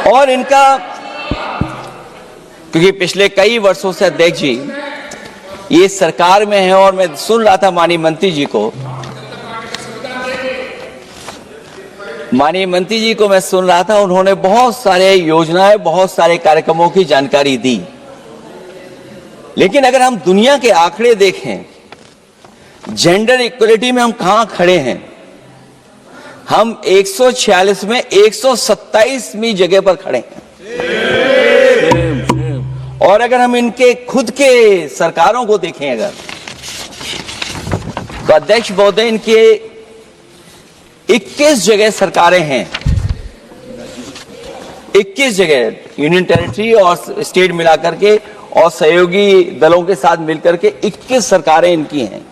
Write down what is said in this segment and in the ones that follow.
और इनका, क्योंकि पिछले कई वर्षों से अध्यक्ष जी ये सरकार में है, और मैं सुन रहा था माननीय मंत्री जी को मैं सुन रहा था, उन्होंने बहुत सारे योजनाएं, बहुत सारे कार्यक्रमों की जानकारी दी। लेकिन अगर हम दुनिया के आंकड़े देखें, जेंडर इक्वलिटी में हम कहां खड़े हैं? हम 146 में 127वीं जगह पर खड़े हैं। और अगर हम इनके खुद के सरकारों को देखें अगर, तो अध्यक्ष महोदय इनके 21 जगह सरकारें हैं, 21 जगह यूनियन टेरिटरी और स्टेट मिलाकर के और सहयोगी दलों के साथ मिलकर के 21 सरकारें इनकी हैं।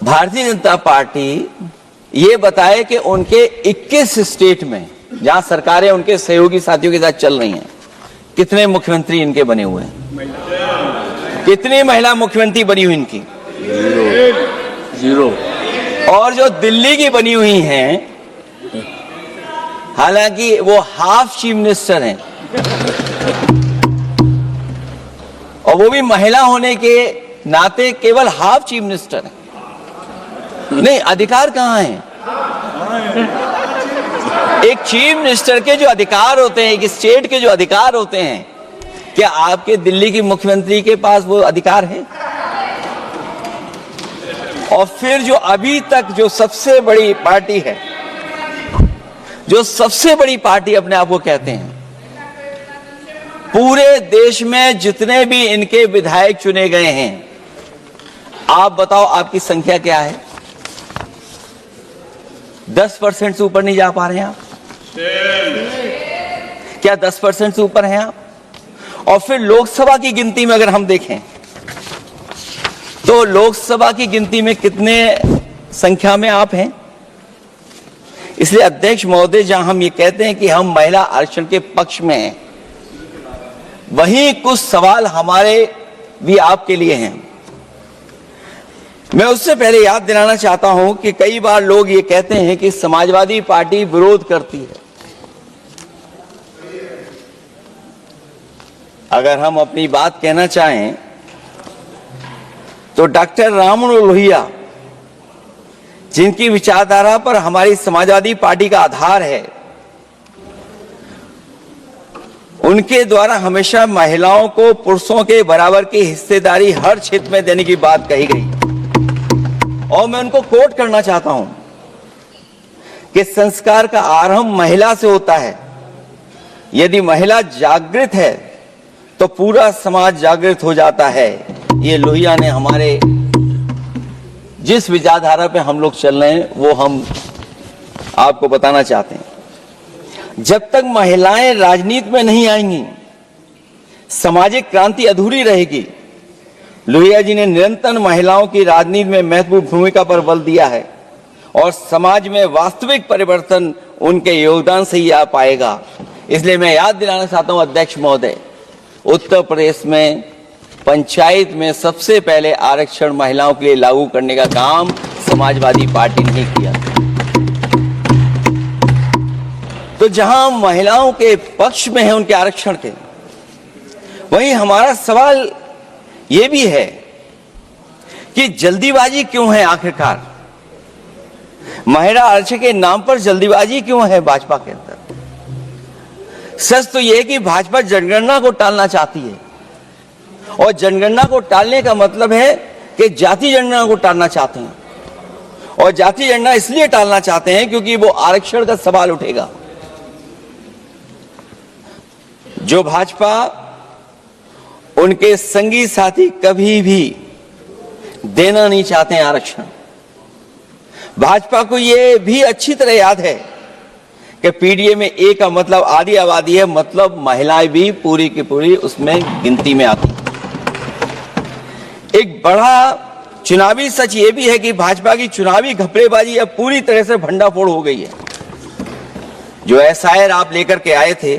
भारतीय जनता पार्टी ये बताए कि उनके 21 स्टेट में जहां सरकारें उनके सहयोगी साथियों के साथ चल रही हैं, कितने मुख्यमंत्री इनके बने हुए हैं? कितनी महिला मुख्यमंत्री बनी हुई इनकी? जीरो। और जो दिल्ली की बनी हुई हैं, हालांकि वो हाफ चीफ मिनिस्टर हैं, और वो भी महिला होने के नाते केवल हाफ चीफ मिनिस्टर हैं। नहीं, अधिकार कहां है? एक चीफ मिनिस्टर के जो अधिकार होते हैं, एक स्टेट के जो अधिकार होते हैं, क्या आपके दिल्ली की मुख्यमंत्री के पास वो अधिकार है? और फिर जो अभी तक जो सबसे बड़ी पार्टी है, जो सबसे बड़ी पार्टी अपने आप को कहते हैं, पूरे देश में जितने भी इनके विधायक चुने गए हैं, आप बताओ आपकी संख्या क्या है? 10% से ऊपर नहीं जा पा रहे हैं आप? क्या 10% से ऊपर हैं आप? और फिर लोकसभा की गिनती में अगर हम देखें, तो लोकसभा की गिनती में कितने संख्या में आप हैं? इसलिए अध्यक्ष महोदय, जहां हम ये कहते हैं कि हम महिला आरक्षण के पक्ष में हैं, वहीं कुछ सवाल हमारे भी आपके लिए हैं। मैं उससे पहले याद दिलाना चाहता हूं कि कई बार लोग ये कहते हैं कि समाजवादी पार्टी विरोध करती है। अगर हम अपनी बात कहना चाहें तो डॉक्टर राममनोहर लोहिया, जिनकी विचारधारा पर हमारी समाजवादी पार्टी का आधार है, उनके द्वारा हमेशा महिलाओं को पुरुषों के बराबर की हिस्सेदारी हर क्षेत्र में देने की बात कही गई। और मैं उनको कोट करना चाहता हूं कि संस्कार का आरंभ महिला से होता है। यदि महिला जागृत है तो पूरा समाज जागृत हो जाता है। ये लोहिया ने हमारे जिस विचारधारा पे हम लोग चल रहे हैं वो हम आपको बताना चाहते हैं। जब तक महिलाएं राजनीति में नहीं आएंगी, सामाजिक क्रांति अधूरी रहेगी। लोहिया जी ने निरंतर महिलाओं की राजनीति में महत्वपूर्ण भूमिका पर बल दिया है, और समाज में वास्तविक परिवर्तन उनके योगदान से ही आ पाएगा। इसलिए मैं याद दिलाना चाहता हूं अध्यक्ष महोदय, उत्तर प्रदेश में पंचायत में सबसे पहले आरक्षण महिलाओं के लिए लागू करने का काम समाजवादी पार्टी ने किया। तो जहां महिलाओं के पक्ष में है उनके आरक्षण के, वहीं हमारा सवाल यह भी है कि जल्दीबाजी क्यों है? आखिरकार महिला आरक्षण के नाम पर जल्दीबाजी क्यों है भाजपा के अंदर? सच तो यह है कि भाजपा जनगणना को टालना चाहती है, और जनगणना को टालने का मतलब है कि जाति जनगणना को टालना चाहते हैं। और जाति जनगणना इसलिए टालना चाहते हैं क्योंकि वो आरक्षण का सवाल उठेगा। जो भाजपा, उनके संगी साथी कभी भी देना नहीं चाहते हैं आरक्षण। भाजपा को यह भी अच्छी तरह याद है कि पीडीए में ए का मतलब आधी आबादी है, मतलब महिलाएं भी पूरी की पूरी उसमें गिनती में आती। एक बड़ा चुनावी सच ये भी है कि भाजपा की चुनावी घपलेबाजी अब पूरी तरह से भंडाफोड़ हो गई है। जो एसआईआर आप लेकर के आए थे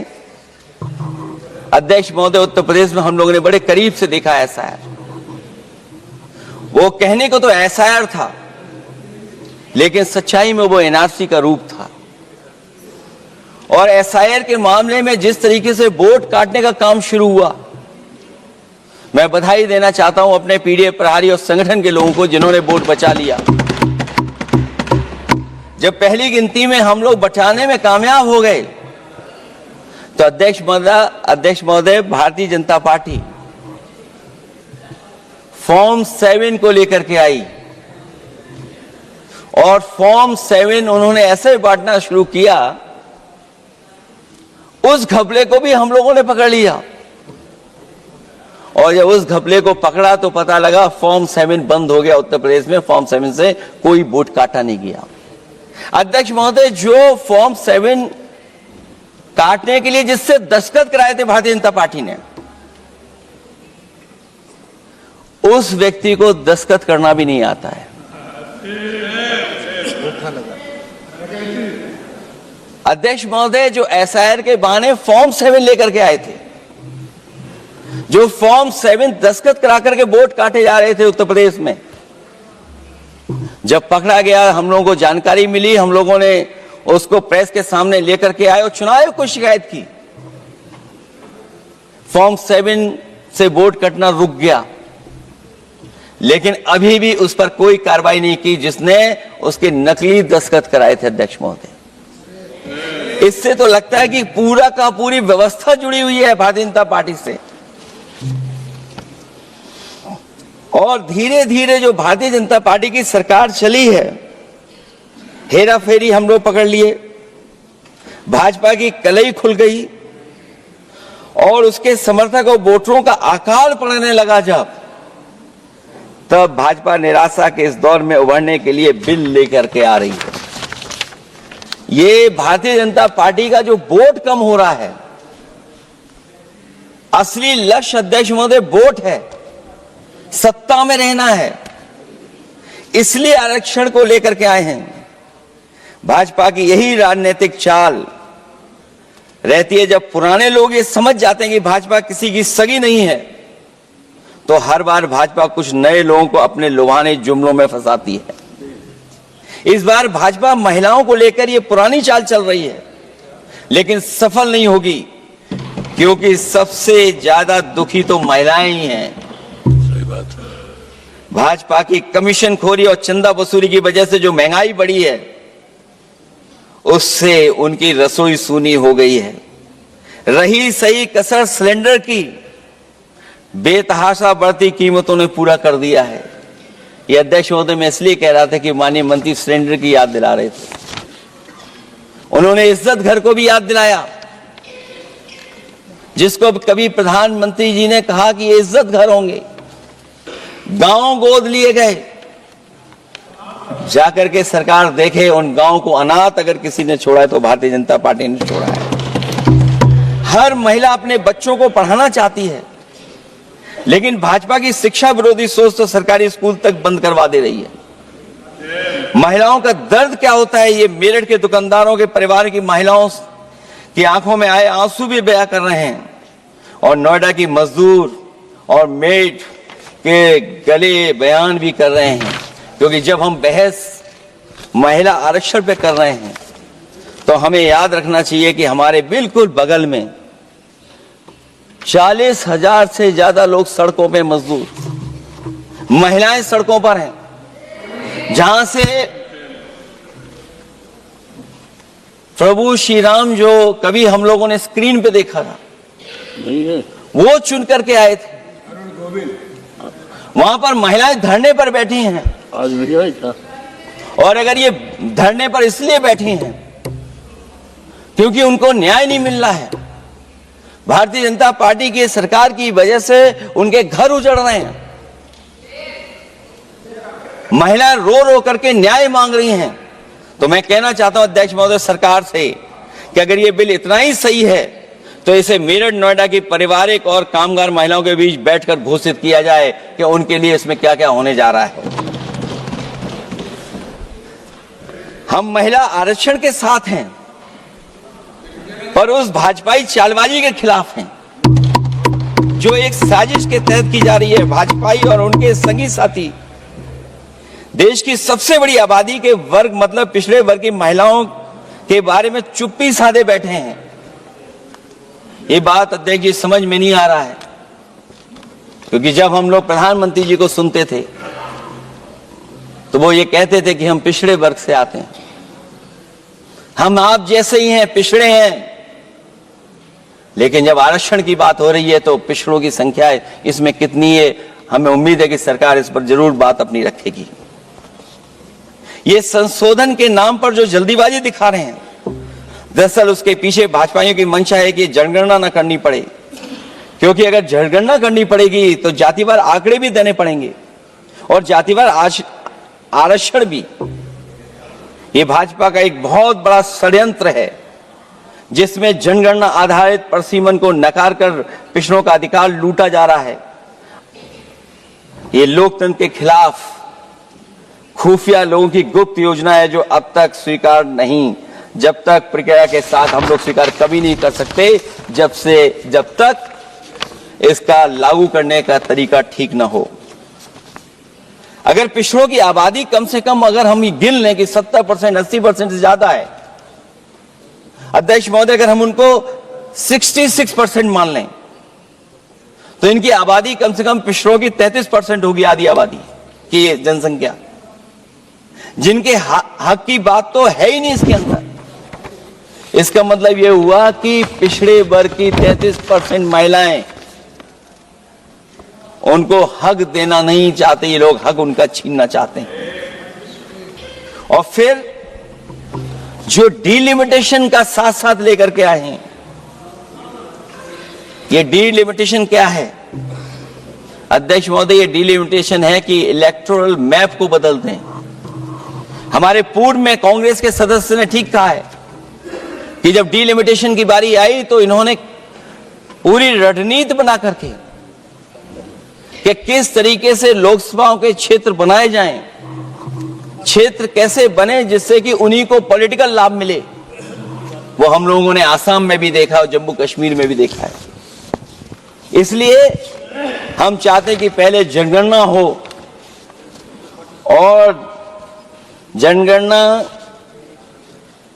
अध्यक्ष महोदय, उत्तर प्रदेश में हम लोगों ने बड़े करीब से देखा एसआईआर। वो कहने को तो एसआईआर था, लेकिन सच्चाई में वो एनआरसी का रूप था। और एसआईआर के मामले में जिस तरीके से वोट काटने का काम शुरू हुआ, मैं बधाई देना चाहता हूं अपने पीडीए प्रहारी और संगठन के लोगों को जिन्होंने वोट बचा लिया। जब पहली गिनती में हम लोग बचाने में कामयाब हो गए तो अध्यक्ष महोदय भारतीय जनता पार्टी फॉर्म 7 को लेकर के आई और फॉर्म 7 उन्होंने ऐसे बांटना शुरू किया, उस घपले को भी हम लोगों ने पकड़ लिया। और जब उस घपले को पकड़ा तो पता लगा फॉर्म 7 बंद हो गया उत्तर प्रदेश में। फॉर्म 7 से कोई वोट काटा नहीं गया। अध्यक्ष महोदय, जो फॉर्म 7 काटने के लिए जिससे दस्तखत कराए थे भारतीय जनता पार्टी ने, उस व्यक्ति को दस्तखत करना भी नहीं आता है। अध्यक्ष महोदय, जो एसआईआर के बहाने फॉर्म 7 लेकर के आए थे, जो फॉर्म 7 दस्तखत करा करके वोट काटे जा रहे थे उत्तर प्रदेश में, जब पकड़ा गया, हम लोगों को जानकारी मिली, हम लोगों ने उसको प्रेस के सामने लेकर के आए और चुनाव आयोग को शिकायत की। फॉर्म 7 से वोट कटना रुक गया, लेकिन अभी भी उस पर कोई कार्रवाई नहीं की जिसने उसके नकली दस्तखत कराए थे। अध्यक्ष महोदय, इससे तो लगता है कि पूरा का पूरी व्यवस्था जुड़ी हुई है भारतीय जनता पार्टी से। और धीरे धीरे जो भारतीय जनता पार्टी की सरकार चली है, हेरा फेरी हम लोग पकड़ लिए, भाजपा की कलई खुल गई और उसके समर्थक और वोटरों का अकाल पड़ने लगा। तब भाजपा निराशा के इस दौर में उभरने के लिए बिल लेकर के आ रही है। ये भारतीय जनता पार्टी का जो वोट कम हो रहा है, असली लक्ष्य अध्यक्ष महोदय वोट है, सत्ता में रहना है, इसलिए आरक्षण को लेकर के आए हैं। भाजपा की यही राजनीतिक चाल रहती है। जब पुराने लोग ये समझ जाते हैं कि भाजपा किसी की सगी नहीं है, तो हर बार भाजपा कुछ नए लोगों को अपने लुभाने जुमलों में फंसाती है। इस बार भाजपा महिलाओं को लेकर ये पुरानी चाल चल रही है, लेकिन सफल नहीं होगी, क्योंकि सबसे ज्यादा दुखी तो महिलाएं ही हैं। सही बात है। भाजपा की कमीशन खोरी और चंदा वसूली की वजह से जो महंगाई बढ़ी है, उससे उनकी रसोई सूनी हो गई है। रही सही कसर सिलेंडर की, बेतहाशा बढ़ती कीमतों ने पूरा कर दिया है। ये अध्यक्ष महोदय, मैं इसलिए कह रहा था कि माननीय मंत्री सिलेंडर की याद दिला रहे थे। उन्होंने इज्जत घर को भी याद दिलाया, जिसको कभी प्रधानमंत्री जी ने कहा कि ये इज्जत घर होंगे। गांव गोद लिए गए, जाकर के सरकार देखे उन गांव को अनाथ अगर किसी ने छोड़ा है तो भारतीय जनता पार्टी ने छोड़ा है। हर महिला अपने बच्चों को पढ़ाना चाहती है, लेकिन भाजपा की शिक्षा विरोधी सोच तो सरकारी स्कूल तक बंद करवा दे रही है। महिलाओं का दर्द क्या होता है, ये मेरठ के दुकानदारों के परिवार की महिलाओं की आंखों में आए आंसू भी बयां कर रहे हैं, और नोएडा की मजदूर और मेड के गले बयान भी कर रहे हैं। क्योंकि जब हम बहस महिला आरक्षण पे कर रहे हैं, तो हमें याद रखना चाहिए कि हमारे बिल्कुल बगल में 40,000 से ज्यादा लोग सड़कों पे मजदूर, महिलाएं सड़कों पर हैं, जहां से प्रभु श्री राम जो कभी हम लोगों ने स्क्रीन पे देखा था, वो चुन करके आए थे। वहां पर महिलाएं धरने पर बैठी हैं आज भी था। और अगर ये धरने पर इसलिए बैठी हैं क्योंकि उनको न्याय नहीं मिल रहा है, भारतीय जनता पार्टी की सरकार की वजह से उनके घर उजड़ रहे हैं, महिलाएं रो रो करके न्याय मांग रही हैं। तो मैं कहना चाहता हूं अध्यक्ष महोदय सरकार से कि अगर ये बिल इतना ही सही है तो इसे मेरठ नोएडा की पारिवारिक और कामगार महिलाओं के बीच बैठकर घोषित किया जाए कि उनके लिए इसमें क्या क्या होने जा रहा है। हम महिला आरक्षण के साथ हैं, पर उस भाजपाई चालबाजी के खिलाफ हैं जो एक साजिश के तहत की जा रही है। भाजपाई और उनके संगी साथी देश की सबसे बड़ी आबादी के वर्ग मतलब पिछड़े वर्ग की महिलाओं के बारे में चुप्पी साधे बैठे हैं। ये बात अध्यक्ष जी समझ में नहीं आ रहा है, क्योंकि जब हम लोग प्रधानमंत्री जी को सुनते थे तो वो ये कहते थे कि हम पिछड़े वर्ग से आते हैं, हम आप जैसे ही हैं, पिछड़े हैं। लेकिन जब आरक्षण की बात हो रही है तो पिछड़ों की संख्या इसमें कितनी है, हमें उम्मीद है कि सरकार इस पर जरूर बात अपनी रखेगी। ये संशोधन के नाम पर जो जल्दीबाजी दिखा रहे हैं, दरअसल उसके पीछे भाजपाइयों की मंशा है कि जनगणना न करनी पड़े, क्योंकि अगर जनगणना करनी पड़ेगी तो जातिवार आंकड़े भी देने पड़ेंगे और जातिवार आरक्षण भी। ये भाजपा का एक बहुत बड़ा षड्यंत्र है जिसमें जनगणना आधारित परसीमन को नकार कर पिछड़ों का अधिकार लूटा जा रहा है। ये लोकतंत्र के खिलाफ खुफिया लोगों की गुप्त योजना है जो अब तक स्वीकार नहीं, जब तक प्रक्रिया के साथ हम लोग स्वीकार कभी नहीं कर सकते जब तक इसका लागू करने का तरीका ठीक ना हो। अगर पिछड़ों की आबादी कम से कम अगर हम ये गिन लें कि 70% 80% से ज्यादा है, अध्यक्ष महोदय, अगर हम उनको 66% मान लें तो इनकी आबादी कम से कम पिछड़ों की 33% होगी, आधी आबादी की जनसंख्या, जिनके हक की बात तो है ही नहीं इसके अंदर। इसका मतलब यह हुआ कि पिछड़े वर्ग की 33% महिलाएं, उनको हक देना नहीं चाहते ये लोग, हक उनका छीनना चाहते हैं। और फिर जो डिलिमिटेशन का साथ साथ लेकर के आए हैं, ये डिलिमिटेशन क्या है अध्यक्ष महोदय? ये डिलिमिटेशन है कि इलेक्टोरल मैप को बदल दें। हमारे पूर्व में कांग्रेस के सदस्य ने ठीक कहा है कि जब डिलिमिटेशन की बारी आई तो इन्होंने पूरी रणनीति बना करके कि किस तरीके से लोकसभाओं के क्षेत्र बनाए जाएं, क्षेत्र कैसे बने जिससे कि उन्हीं को पॉलिटिकल लाभ मिले, वो हम लोगों ने आसाम में भी देखा और जम्मू कश्मीर में भी देखा है। इसलिए हम चाहते कि पहले जनगणना हो और जनगणना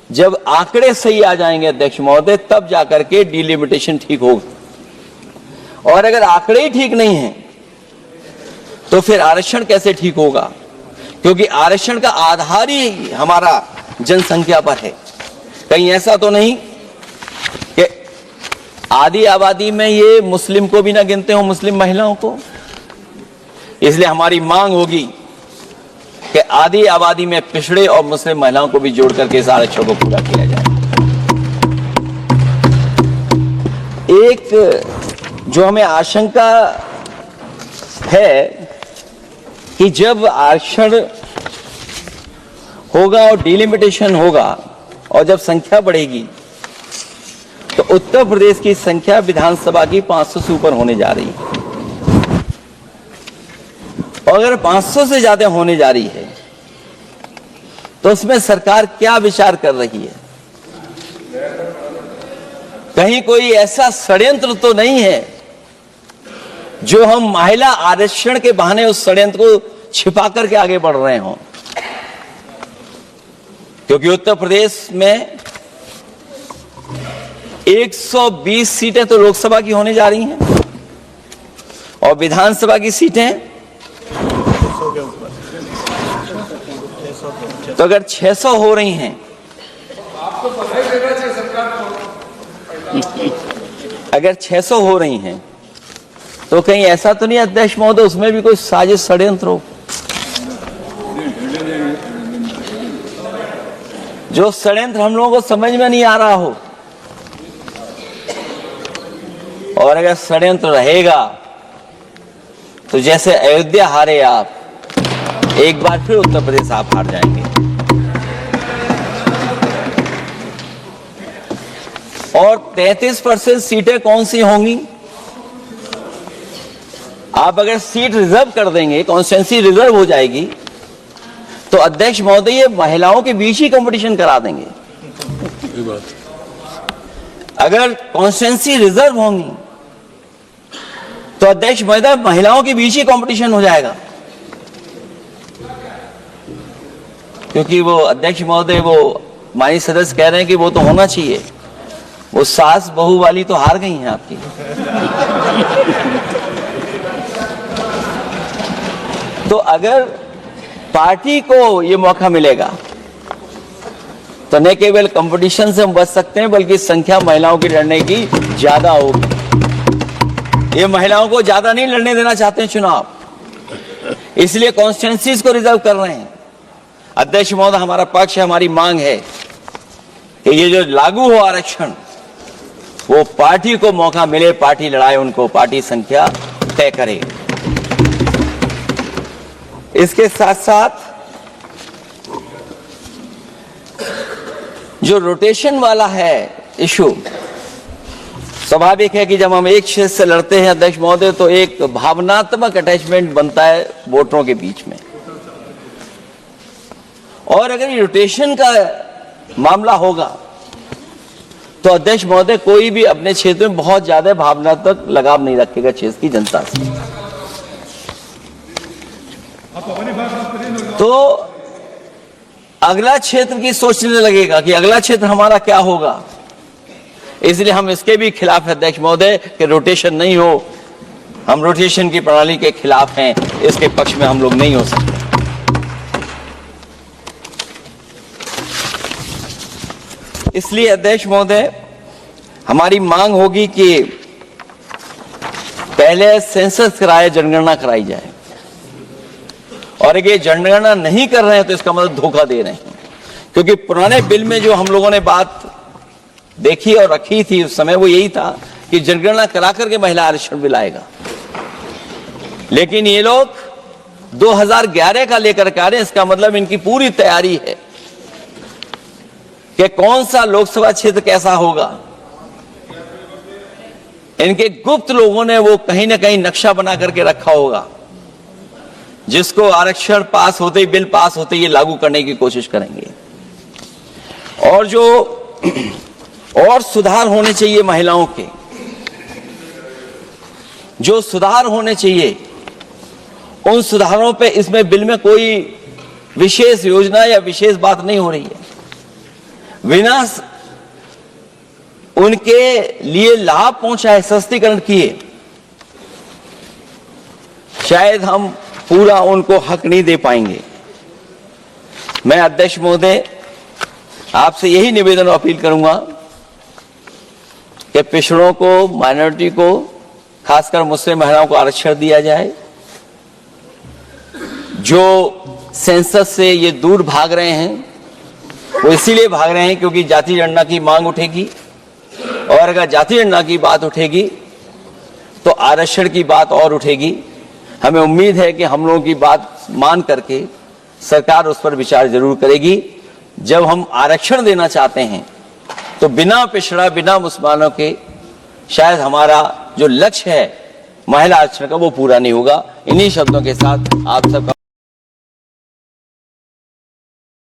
जब आंकड़े सही आ जाएंगे अध्यक्ष महोदय, तब जाकर के डिलिमिटेशन ठीक होगा। और अगर आंकड़े ही ठीक नहीं हैं तो फिर आरक्षण कैसे ठीक होगा? क्योंकि आरक्षण का आधार ही हमारा जनसंख्या पर है। कहीं ऐसा तो नहीं कि आधी आबादी में ये मुस्लिम को भी ना गिनते हो, मुस्लिम महिलाओं को। इसलिए हमारी मांग होगी कि आधी आबादी में पिछड़े और मुस्लिम महिलाओं को भी जोड़ करके इस आरक्षण को पूरा किया जाए। एक जो हमें आशंका है कि जब आरक्षण होगा और डिलिमिटेशन होगा और जब संख्या बढ़ेगी तो उत्तर प्रदेश की संख्या विधानसभा की 500 से ऊपर होने जा रही है। और अगर 500 से ज्यादा होने जा रही है तो उसमें सरकार क्या विचार कर रही है? कहीं कोई ऐसा षड्यंत्र तो नहीं है जो हम महिला आरक्षण के बहाने उस षड्यंत्र को छिपा करके आगे बढ़ रहे हों? क्योंकि उत्तर प्रदेश में 120 सीटें तो लोकसभा की होने जा रही हैं और विधानसभा की सीटें तो अगर 600 हो रही हैं, अगर 600 हो रही हैं तो कहीं ऐसा तो नहीं अध्यक्ष महोदय उसमें भी कोई साजिश षड्यंत्र हो? जो षड्यंत्र हम लोगों को समझ में नहीं आ रहा हो। और अगर षड्यंत्र रहेगा तो जैसे अयोध्या हारे आप, एक बार फिर उत्तर प्रदेश आप हार जाएंगे। और 33% सीटें कौन सी होंगी? आप अगर सीट रिजर्व कर देंगे, कॉन्स्टिट्यूंसी रिजर्व हो जाएगी, तो अध्यक्ष महोदय ये महिलाओं के बीच ही कंपटीशन करा देंगे। अगर कॉन्स्टिट्यूंसी रिजर्व होंगी तो अध्यक्ष महोदय महिलाओं के बीच ही कंपटीशन हो जाएगा। क्योंकि वो अध्यक्ष महोदय वो माननीय सदस्य कह रहे हैं कि वो तो होना चाहिए, वो सास बहू वाली तो हार गई हैं आपकी। तो अगर पार्टी को ये मौका मिलेगा तो न केवल कंपटीशन से हम बच सकते हैं, बल्कि संख्या महिलाओं की लड़ने की ज्यादा होगी। ये महिलाओं को ज्यादा नहीं लड़ने देना चाहते हैं चुनाव, इसलिए कॉन्स्टिट्यूंसीज को रिजर्व कर रहे हैं। अध्यक्ष महोदय, हमारा पक्ष है, हमारी मांग है कि ये जो लागू हो आरक्षण, वो पार्टी को मौका मिले, पार्टी लड़ाए उनको, पार्टी संख्या तय करे। इसके साथ साथ जो रोटेशन वाला है इशू, स्वाभाविक है कि जब हम एक क्षेत्र से लड़ते हैं अध्यक्ष महोदय, तो एक भावनात्मक अटैचमेंट बनता है वोटरों के बीच में। और अगर ये रोटेशन का मामला होगा तो अध्यक्ष महोदय कोई भी अपने क्षेत्र में बहुत ज्यादा भावनात्मक लगाव नहीं रखेगा क्षेत्र की जनता से। तो अगला क्षेत्र की सोचने लगेगा कि अगला क्षेत्र हमारा क्या होगा। इसलिए हम इसके भी खिलाफ है अध्यक्ष महोदय कि रोटेशन नहीं हो। हम रोटेशन की प्रणाली के खिलाफ हैं, इसके पक्ष में हम लोग नहीं हो सकते। इसलिए अध्यक्ष महोदय, हमारी मांग होगी कि पहले सेंसस कराए, जनगणना कराई जाए। और अगर ये जनगणना नहीं कर रहे हैं तो इसका मतलब धोखा दे रहे हैं, क्योंकि पुराने बिल में जो हम लोगों ने बात देखी और रखी थी उस समय वो यही था कि जनगणना करा करके महिला आरक्षण बिल आएगा। लेकिन ये लोग 2011 का लेकर के आ रहे हैं। इसका मतलब इनकी पूरी तैयारी है कि कौन सा लोकसभा क्षेत्र कैसा होगा। इनके गुप्त लोगों ने वो कहीं ना कहीं नक्शा बना करके रखा होगा, जिसको आरक्षण पास होते ही, बिल पास होते ही लागू करने की कोशिश करेंगे। और जो और सुधार होने चाहिए महिलाओं के, जो सुधार होने चाहिए उन सुधारों पे इसमें बिल में कोई विशेष योजना या विशेष बात नहीं हो रही है। बिना उनके लिए लाभ पहुंचाए, सस्तीकरण किए, शायद हम पूरा उनको हक नहीं दे पाएंगे। मैं अध्यक्ष महोदय आपसे यही निवेदन और अपील करूंगा कि पिछड़ों को, माइनॉरिटी को, खासकर मुस्लिम महिलाओं को आरक्षण दिया जाए। जो सेंसस से ये दूर भाग रहे हैं वो इसीलिए भाग रहे हैं क्योंकि जाति जनगणना की मांग उठेगी, और अगर जाति जनगणना की बात उठेगी तो आरक्षण की बात और उठेगी। हमें उम्मीद है कि हम लोगों की बात मान करके सरकार उस पर विचार जरूर करेगी। जब हम आरक्षण देना चाहते हैं तो बिना पिछड़ा, बिना मुसलमानों के शायद हमारा जो लक्ष्य है महिला आरक्षण का वो पूरा नहीं होगा। इन्हीं शब्दों के साथ आप सबका